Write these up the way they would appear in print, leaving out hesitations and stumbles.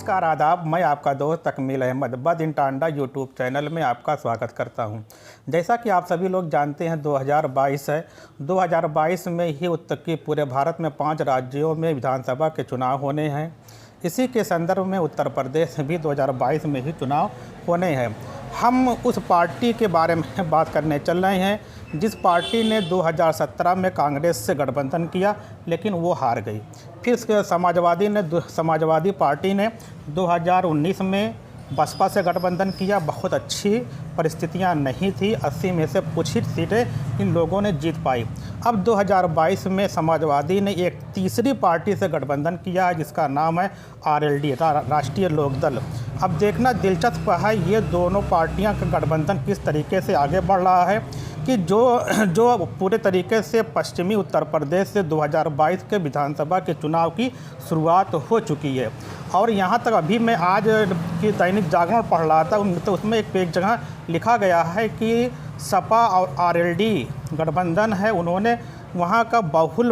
नमस्कार आदाब, मैं आपका दोस्त तकमील अहमद बद इन टांडा यूट्यूब चैनल में आपका स्वागत करता हूं। जैसा कि आप सभी लोग जानते हैं 2022 है। 2022 में ही उत्तर की पूरे भारत में 5 राज्यों में विधानसभा के चुनाव होने हैं। इसी के संदर्भ में उत्तर प्रदेश में भी 2022 में ही चुनाव होने हैं। हम उस पार्टी के बारे में बात करने चल रहे हैं जिस पार्टी ने 2017 में कांग्रेस से गठबंधन किया, लेकिन वो हार गई। फिर समाजवादी पार्टी ने 2019 में बसपा से गठबंधन किया। बहुत अच्छी परिस्थितियां नहीं थी, 80 में से कुछ ही सीटें इन लोगों ने जीत पाई। अब 2022 में समाजवादी ने एक तीसरी पार्टी से गठबंधन किया है जिसका नाम है आरएलडी, राष्ट्रीय लोकदल। अब देखना दिलचस्प है ये दोनों पार्टियां का गठबंधन किस तरीके से आगे बढ़ रहा है कि जो पूरे तरीके से पश्चिमी उत्तर प्रदेश से 2022 के विधानसभा के चुनाव की शुरुआत हो चुकी है। और यहाँ तक अभी मैं आज की दैनिक जागरण पढ़ रहा था, तो उसमें एक जगह लिखा गया है कि सपा और आरएलडी गठबंधन है, उन्होंने वहाँ का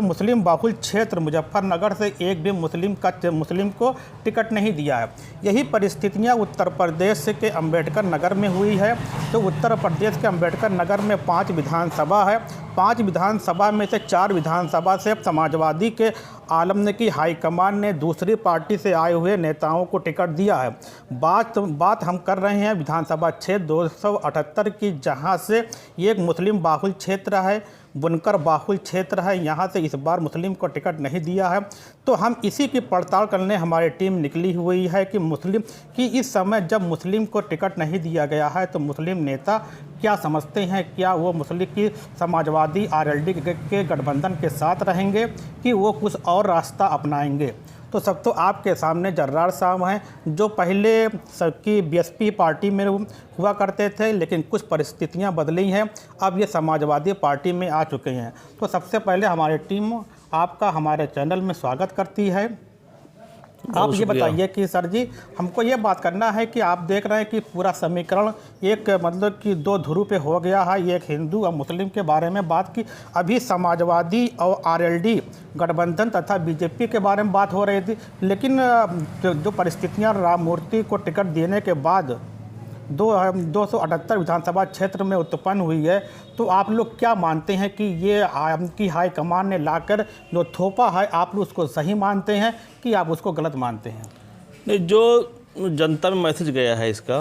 मुस्लिम बहुल क्षेत्र मुजफ्फरनगर से एक भी मुस्लिम को टिकट नहीं दिया है। यही परिस्थितियाँ उत्तर प्रदेश के अंबेडकर नगर में हुई है। तो उत्तर प्रदेश के अंबेडकर नगर में 5 विधानसभा है। 5 विधानसभा में से 4 विधानसभा से समाजवादी के आलम की हाईकमान ने दूसरी पार्टी से आए हुए नेताओं को टिकट दिया है। बात हम कर रहे हैं विधानसभा क्षेत्र 278 की, जहां से एक मुस्लिम बाहुल क्षेत्र है, बुनकर बाहुल क्षेत्र है। यहाँ से इस बार मुस्लिम को टिकट नहीं दिया है। तो हम इसी की पड़ताल करने हमारी टीम निकली हुई है कि इस समय जब मुस्लिम को टिकट नहीं दिया गया है तो मुस्लिम नेता क्या समझते हैं, क्या वो मुस्लिम की समाजवादी आरएलडी के गठबंधन के साथ रहेंगे कि वो कुछ और रास्ता अपनाएंगे। तो सब तो आपके सामने जर्रार साहब हैं जो पहले सबकी बीएसपी पार्टी में हुआ करते थे, लेकिन कुछ परिस्थितियां बदली हैं, अब ये समाजवादी पार्टी में आ चुके हैं। तो सबसे पहले हमारी टीम आपका हमारे चैनल में स्वागत करती है। आप ये बताइए कि सर जी, हमको ये बात करना है कि आप देख रहे हैं कि पूरा समीकरण एक मतलब कि 2 ध्रुव पे हो गया है, एक हिंदू और मुस्लिम के बारे में बात की। अभी समाजवादी और आरएलडी गठबंधन तथा बीजेपी के बारे में बात हो रही थी, लेकिन जो परिस्थितियां राम मूर्ति को टिकट देने के बाद 278 विधानसभा क्षेत्र में उत्पन्न हुई है, तो आप लोग क्या मानते हैं कि ये आपकी हाईकमान ने लाकर जो थोपा है, आप लोग उसको सही मानते हैं कि आप उसको गलत मानते हैं? नहीं, जो जनता में मैसेज गया है इसका,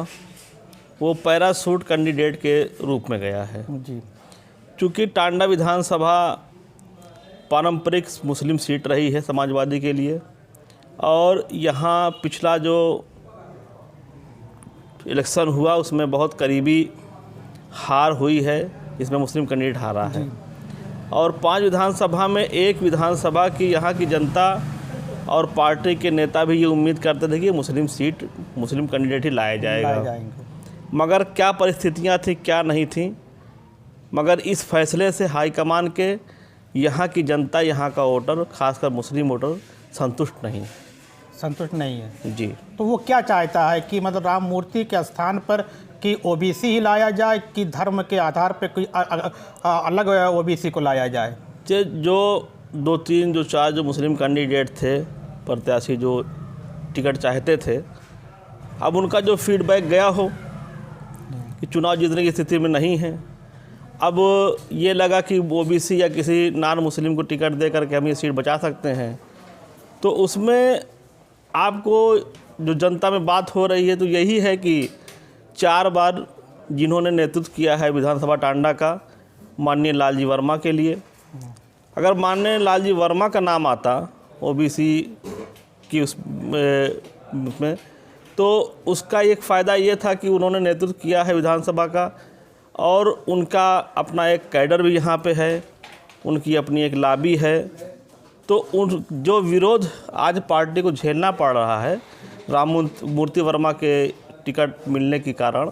वो पैराशूट कैंडिडेट के रूप में गया है जी। चूँकि टांडा विधानसभा पारंपरिक मुस्लिम सीट रही है समाजवादी के लिए, और यहाँ पिछला जो इलेक्शन हुआ उसमें बहुत करीबी हार हुई है, इसमें मुस्लिम कैंडिडेट हारा है। और 5 विधानसभा में एक विधानसभा की यहाँ की जनता और पार्टी के नेता भी ये उम्मीद करते थे कि मुस्लिम कैंडिडेट ही लाया जाएगा। मगर क्या परिस्थितियाँ थी, क्या नहीं थी, मगर इस फैसले से हाईकमान के यहाँ की जनता, यहाँ का वोटर, खासकर मुस्लिम वोटर संतुष्ट नहीं है जी। तो वो क्या चाहता है कि मतलब राम मूर्ति के स्थान पर कि ओबीसी ही लाया जाए कि धर्म के आधार पर कोई अलग ओबीसी को लाया जाए? जो 2-3 जो 4 जो मुस्लिम कैंडिडेट थे, प्रत्याशी जो टिकट चाहते थे, अब उनका जो फीडबैक गया हो कि चुनाव जीतने की स्थिति में नहीं है, अब ये लगा कि ओबीसी या किसी नॉन मुस्लिम को टिकट दे करके हम ये सीट बचा सकते हैं। तो उसमें आपको जो जनता में बात हो रही है तो यही है कि 4 बार जिन्होंने नेतृत्व किया है विधानसभा टांडा का, माननीय लालजी वर्मा के लिए, अगर माननीय लालजी वर्मा का नाम आता ओबीसी की उसमें, तो उसका एक फ़ायदा ये था कि उन्होंने नेतृत्व किया है विधानसभा का, और उनका अपना एक कैडर भी यहाँ पे है, उनकी अपनी एक लॉबी है। तो जो विरोध आज पार्टी को झेलना पड़ रहा है राम मूर्ति वर्मा के टिकट मिलने के कारण,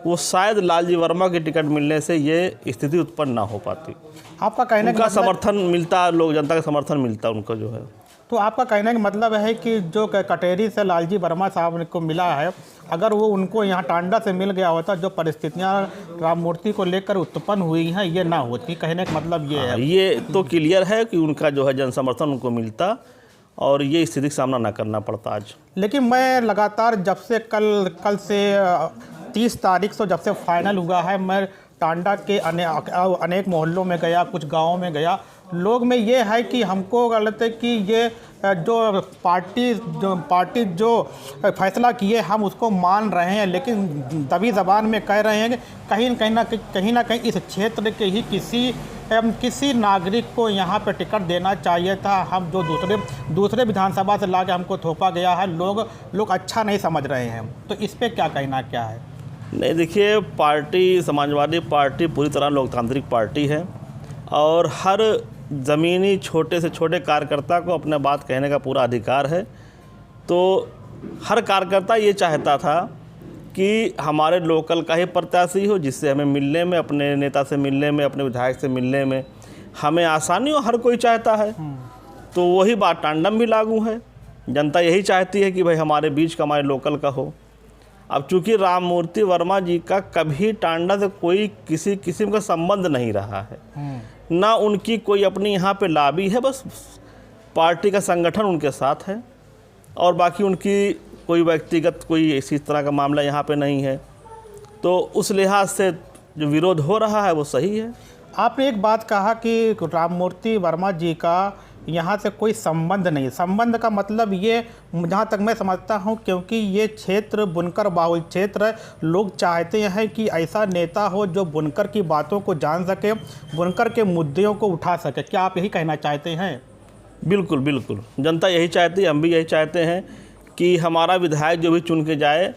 वो शायद लालजी वर्मा के टिकट मिलने से ये स्थिति उत्पन्न ना हो पाती। आपका कहने का समर्थन मिलता, लोग जनता का समर्थन मिलता उनको जो है। तो आपका कहने का मतलब है कि जो कटेरी से लालजी वर्मा साहब को मिला है, अगर वो उनको यहाँ टांडा से मिल गया होता, जो परिस्थितियाँ राम मूर्ति को लेकर उत्पन्न हुई हैं ये ना होती। कहने का मतलब ये है, ये तो क्लियर है कि उनका जो है जन समर्थन उनको मिलता, और ये स्थिति का सामना ना करना पड़ता आज। लेकिन मैं लगातार जब से कल से 30 तारीख से जब से फाइनल हुआ है, मैं टांडा के अनेक मोहल्लों में गया, कुछ गाँवों में गया। लोग में ये है कि हमको गलत है कि ये जो पार्टी जो फैसला किए हम उसको मान रहे हैं, लेकिन दबी ज़बान में कह रहे हैं कि कहीं ना कहीं इस क्षेत्र के ही किसी नागरिक को यहाँ पे टिकट देना चाहिए था। हम जो दूसरे विधानसभा से ला के हमको थोपा गया है, लोग अच्छा नहीं समझ रहे हैं। तो इस पे क्या कहना क्या है? नहीं, देखिए, पार्टी समाजवादी पार्टी पूरी तरह लोकतांत्रिक पार्टी है और हर ज़मीनी छोटे से छोटे कार्यकर्ता को अपने बात कहने का पूरा अधिकार है। तो हर कार्यकर्ता ये चाहता था कि हमारे लोकल का ही प्रत्याशी हो, जिससे हमें मिलने में, अपने नेता से मिलने में, अपने विधायक से मिलने में हमें आसानी हो, हर कोई चाहता है। तो वही बात टांडा में भी लागू है। जनता यही चाहती है कि भाई हमारे बीच का, हमारे लोकल का हो। अब चूँकि राम मूर्ति वर्मा जी का कभी टांडा से कोई किसी किस्म का संबंध नहीं रहा है, ना उनकी कोई अपनी यहाँ पे लॉबी है, बस पार्टी का संगठन उनके साथ है और बाकी उनकी कोई व्यक्तिगत कोई इसी तरह का मामला यहाँ पे नहीं है। तो उस लिहाज से जो विरोध हो रहा है वो सही है। आपने एक बात कहा कि राम मूर्ति वर्मा जी का यहाँ से कोई संबंध नहीं। संबंध का मतलब ये, जहाँ तक मैं समझता हूँ, क्योंकि ये क्षेत्र बुनकर बाहुल क्षेत्र है, लोग चाहते हैं कि ऐसा नेता हो जो बुनकर की बातों को जान सके, बुनकर के मुद्दों को उठा सके। क्या आप यही कहना चाहते हैं? बिल्कुल बिल्कुल, जनता यही चाहती है, हम भी यही चाहते हैं कि हमारा विधायक जो भी चुन के जाए,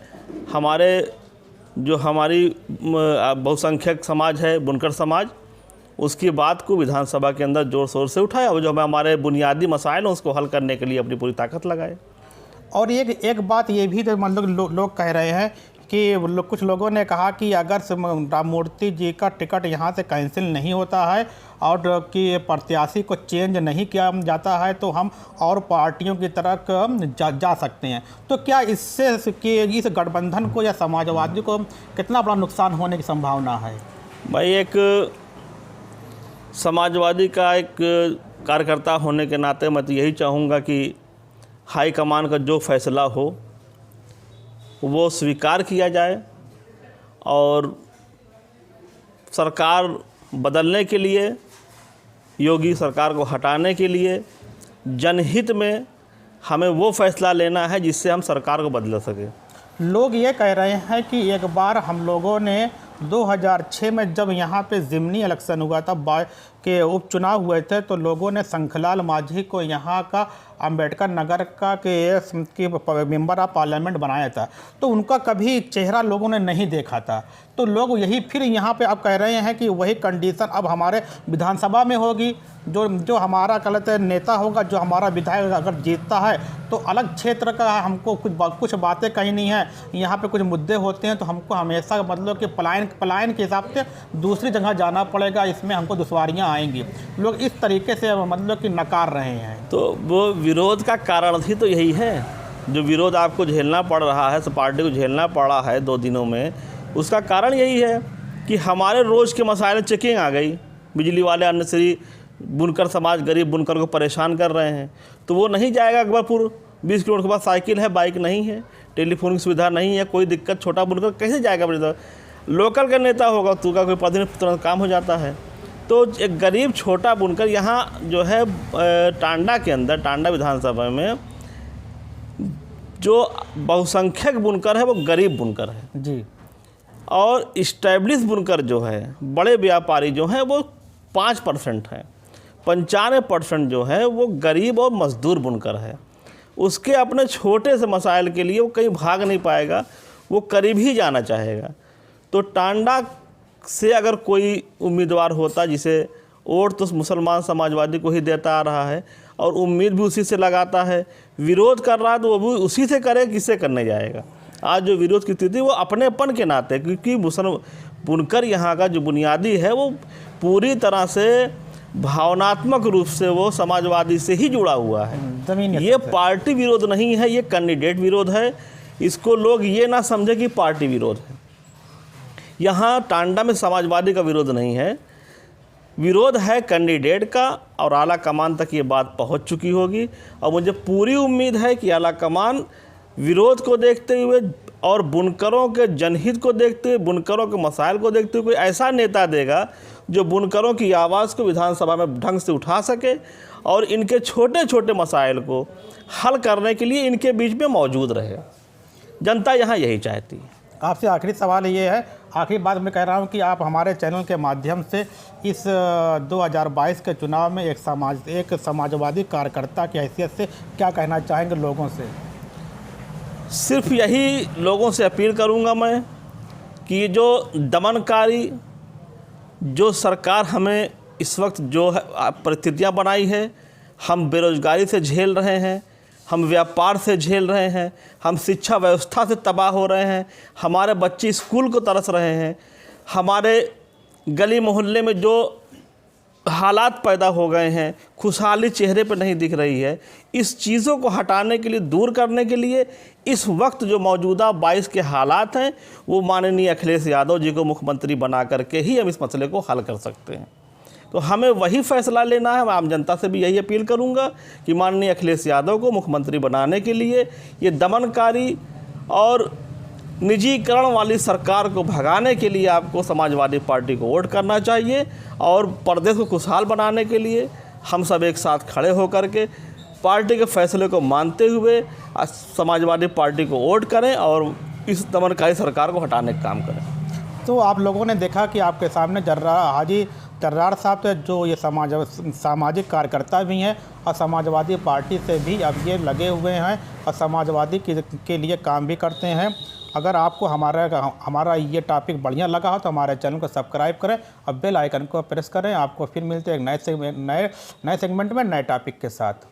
हमारी बहुसंख्यक समाज है, बुनकर समाज, उसकी बात को विधानसभा के अंदर ज़ोर शोर से उठाया और जो हमारे बुनियादी मसाइल हैं उसको हल करने के लिए अपनी पूरी ताकत लगाए। और एक बात ये भी मतलब लोग कह रहे हैं कि कुछ लोगों ने कहा कि अगर राम मूर्ति जी का टिकट यहाँ से कैंसिल नहीं होता है और कि प्रत्याशी को चेंज नहीं किया जाता है तो हम और पार्टियों की तरफ जा सकते हैं। तो क्या इससे कि इस गठबंधन को या समाजवादी को कितना बड़ा नुकसान होने की संभावना है? भाई, एक समाजवादी का एक कार्यकर्ता होने के नाते मैं तो यही चाहूँगा कि हाईकमान का जो फैसला हो वो स्वीकार किया जाए और सरकार बदलने के लिए, योगी सरकार को हटाने के लिए जनहित में हमें वो फैसला लेना है जिससे हम सरकार को बदल सके। लोग ये कह रहे हैं कि एक बार हम लोगों ने 2006 में जब यहाँ पे ज़िमनी इलेक्शन हुआ था, के उपचुनाव हुए थे, तो लोगों ने शंखलाल माझी को यहाँ का अंबेडकर नगर के मेंबर ऑफ पार्लियामेंट बनाया था। तो उनका कभी चेहरा लोगों ने नहीं देखा था। तो लोग यही फिर यहाँ पे अब कह रहे हैं कि वही कंडीशन अब हमारे विधानसभा में होगी। जो हमारा गलत नेता होगा, जो हमारा विधायक अगर जीतता है तो अलग क्षेत्र का हमको कुछ बातें कही नहीं है, यहाँ पे कुछ मुद्दे होते हैं तो हमको हमेशा मतलब कि पलायन के हिसाब से दूसरी जगह जाना पड़ेगा, इसमें हमको दुश्वारियाँ आएंगी। लोग इस तरीके से मतलब कि नकार रहे हैं। तो वो विरोध का कारण ही तो यही है। जो विरोध आपको झेलना पड़ रहा है, सब पार्टी को झेलना पड़ा है 2 दिनों में, उसका कारण यही है कि हमारे रोज़ के मसाइल चेकिंग आ गई। बिजली वाले अन्नश्री, बुनकर समाज, गरीब बुनकर को परेशान कर रहे हैं। तो वो नहीं जाएगा अकबरपुर। 20 किलोमीटर के बाद साइकिल है, बाइक नहीं है, टेलीफोन की सुविधा नहीं है, कोई दिक्कत, छोटा बुनकर कैसे जाएगा? लोकल का नेता होगा तो का कोई प्रतिनिधि तुरंत काम हो जाता है। तो एक गरीब छोटा बुनकर यहाँ जो है टांडा के अंदर, टांडा विधानसभा में जो बहुसंख्यक बुनकर है वो गरीब बुनकर है जी। और इस्टेब्लिश बुनकर जो है, बड़े व्यापारी जो हैं वो 5% हैं। 95% जो है वो गरीब और मजदूर बुनकर है। उसके अपने छोटे से मसाइल के लिए वो कहीं भाग नहीं पाएगा, वो करीब ही जाना चाहेगा। तो टांडा से अगर कोई उम्मीदवार होता जिसे वोट तो मुसलमान समाजवादी को ही देता आ रहा है और उम्मीद भी उसी से लगाता है, विरोध कर रहा है तो वो भी उसी से करे, किससे करने जाएगा? आज जो विरोध की स्थिति वो अपनेपन के नाते, क्योंकि बुनकर यहाँ का जो बुनियादी है वो पूरी तरह से भावनात्मक रूप से वो समाजवादी से ही जुड़ा हुआ है। ये पार्टी विरोध नहीं है, ये कैंडिडेट विरोध है। इसको लोग ये ना समझे कि पार्टी विरोध है। यहाँ टांडा में समाजवादी का विरोध नहीं है, विरोध है कैंडिडेट का और आला कमान तक ये बात पहुंच चुकी होगी। और मुझे पूरी उम्मीद है कि आला कमान विरोध को देखते हुए और बुनकरों के जनहित को देखते हुए, बुनकरों के मसाइल को देखते हुए कोई ऐसा नेता देगा जो बुनकरों की आवाज़ को विधानसभा में ढंग से उठा सके और इनके छोटे छोटे मसाइल को हल करने के लिए इनके बीच में मौजूद रहे। जनता यहाँ यही चाहती है। आपसे आखिरी सवाल ये है, आखिरी बात मैं कह रहा हूँ कि आप हमारे चैनल के माध्यम से इस 2022 के चुनाव में एक समाजवादी कार्यकर्ता की हैसियत से क्या कहना चाहेंगे लोगों से? सिर्फ यही लोगों से अपील करूंगा मैं कि ये जो दमनकारी जो सरकार हमें इस वक्त जो परिस्थितियां बनाई है, हम बेरोजगारी से झेल रहे हैं, हम व्यापार से झेल रहे हैं, हम शिक्षा व्यवस्था से तबाह हो रहे हैं, हमारे बच्चे स्कूल को तरस रहे हैं, हमारे गली मोहल्ले में जो हालात पैदा हो गए हैं, खुशहाली चेहरे पर नहीं दिख रही है। इस चीज़ों को हटाने के लिए, दूर करने के लिए इस वक्त जो मौजूदा 22 के हालात हैं वो माननीय अखिलेश यादव जी को मुख्यमंत्री बना करके ही हम इस मसले को हल कर सकते हैं। तो हमें वही फैसला लेना है। मैं आम जनता से भी यही अपील करूंगा कि माननीय अखिलेश यादव को मुख्यमंत्री बनाने के लिए ये दमनकारी और निजीकरण वाली सरकार को भगाने के लिए आपको समाजवादी पार्टी को वोट करना चाहिए और प्रदेश को खुशहाल बनाने के लिए हम सब एक साथ खड़े होकर के पार्टी के फैसले को मानते हुए समाजवादी पार्टी को वोट करें और इस दमनकारी सरकार को हटाने का काम करें। तो आप लोगों ने देखा कि आपके सामने हाजी जर्रार साहब थे, जो ये सामाजिक कार्यकर्ता भी हैं और समाजवादी पार्टी से भी अब ये लगे हुए हैं और समाजवादी के लिए काम भी करते हैं। अगर आपको हमारा ये टॉपिक बढ़िया लगा हो तो हमारे चैनल को सब्सक्राइब करें और बेल आइकन को प्रेस करें। आपको फिर मिलते हैं एक नए सेगमेंट में नए टॉपिक के साथ।